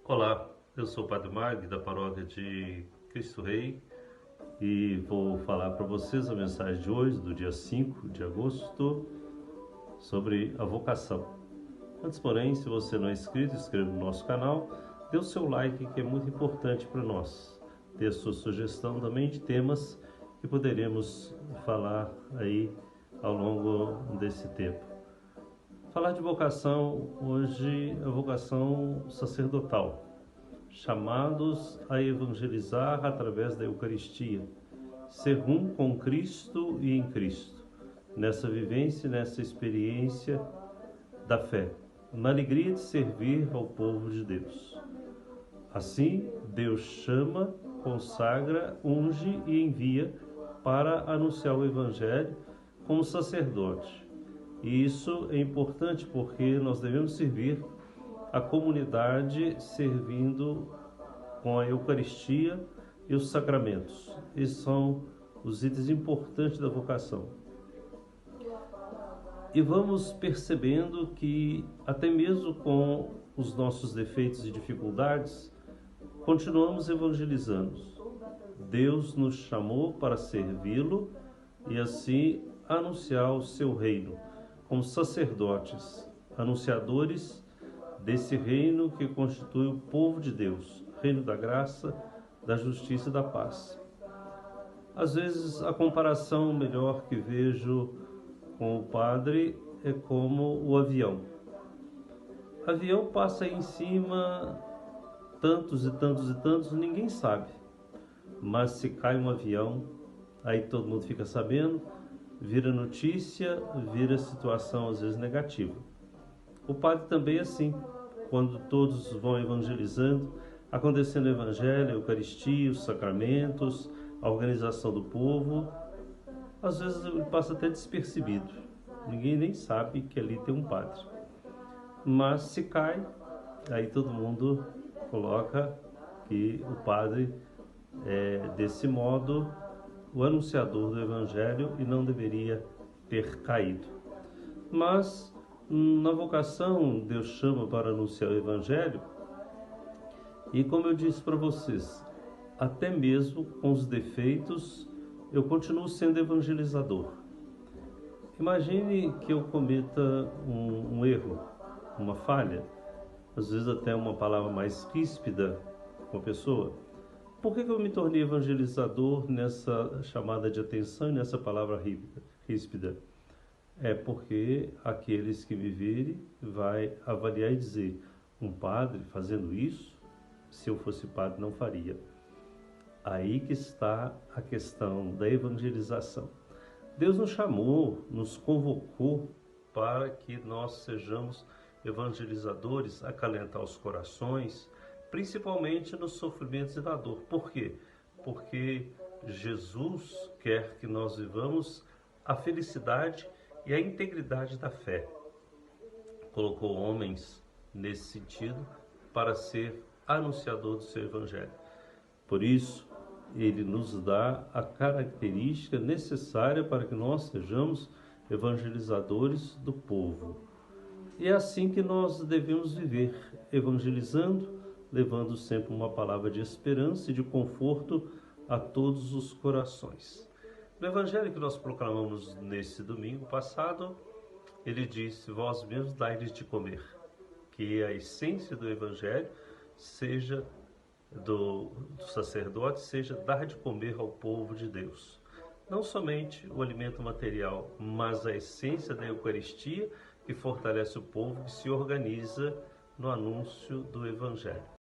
Olá, eu sou o Padre Mag da paróquia de Cristo Rei e vou falar para vocês a mensagem de hoje, do dia 5 de agosto, sobre a vocação. Antes, porém, se você não é inscrito, inscreva no nosso canal, dê o seu like, que é muito importante para nós. Dê a sua sugestão também de temas que poderemos falar aí ao longo desse tempo. Falar de vocação hoje é a vocação sacerdotal, chamados a evangelizar através da Eucaristia, ser um com Cristo e em Cristo, nessa vivência, nessa experiência da fé, na alegria de servir ao povo de Deus. Assim, Deus chama, consagra, unge e envia para anunciar o Evangelho como sacerdote. E isso é importante porque nós devemos servir a comunidade servindo com a Eucaristia e os sacramentos. Esses são os itens importantes da vocação. E vamos percebendo que até mesmo com os nossos defeitos e dificuldades, continuamos evangelizando. Deus nos chamou para servi-lo e assim anunciar o seu reino, como sacerdotes, anunciadores desse reino que constitui o povo de Deus, reino da graça, da justiça e da paz. Às vezes a comparação melhor que vejo com o padre é como o avião. O avião passa aí em cima tantos e tantos e tantos, ninguém sabe. Mas se cai um avião, aí todo mundo fica sabendo, vira notícia, vira situação às vezes negativa. O padre também é assim, quando todos vão evangelizando, acontecendo o evangelho, a Eucaristia, os sacramentos, a organização do povo, às vezes ele passa até despercebido, ninguém nem sabe que ali tem um padre. Mas se cai, aí todo mundo coloca que o padre é desse modo o anunciador do Evangelho e não deveria ter caído. Mas na vocação Deus chama para anunciar o Evangelho e, como eu disse para vocês, até mesmo com os defeitos eu continuo sendo evangelizador. Imagine que eu cometa um erro, uma falha, às vezes até uma palavra mais ríspida com a pessoa. Por que eu me tornei evangelizador nessa chamada de atenção e nessa palavra ríspida? É porque aqueles que me virem vai avaliar e dizer, um padre fazendo isso, se eu fosse padre não faria. Aí que está a questão da evangelização. Deus nos chamou, nos convocou para que nós sejamos evangelizadores, acalentar os corações, principalmente nos sofrimentos e na dor. Por quê? Porque Jesus quer que nós vivamos a felicidade e a integridade da fé. Colocou homens nesse sentido para ser anunciador do seu Evangelho. Por isso, ele nos dá a característica necessária para que nós sejamos evangelizadores do povo. E é assim que nós devemos viver, evangelizando, levando sempre uma palavra de esperança e de conforto a todos os corações. No Evangelho que nós proclamamos nesse domingo passado, ele disse, vós mesmos dai-lhes de comer, que a essência do Evangelho seja do sacerdote, seja dar de comer ao povo de Deus. Não somente o alimento material, mas a essência da Eucaristia, que fortalece o povo, que se organiza no anúncio do Evangelho.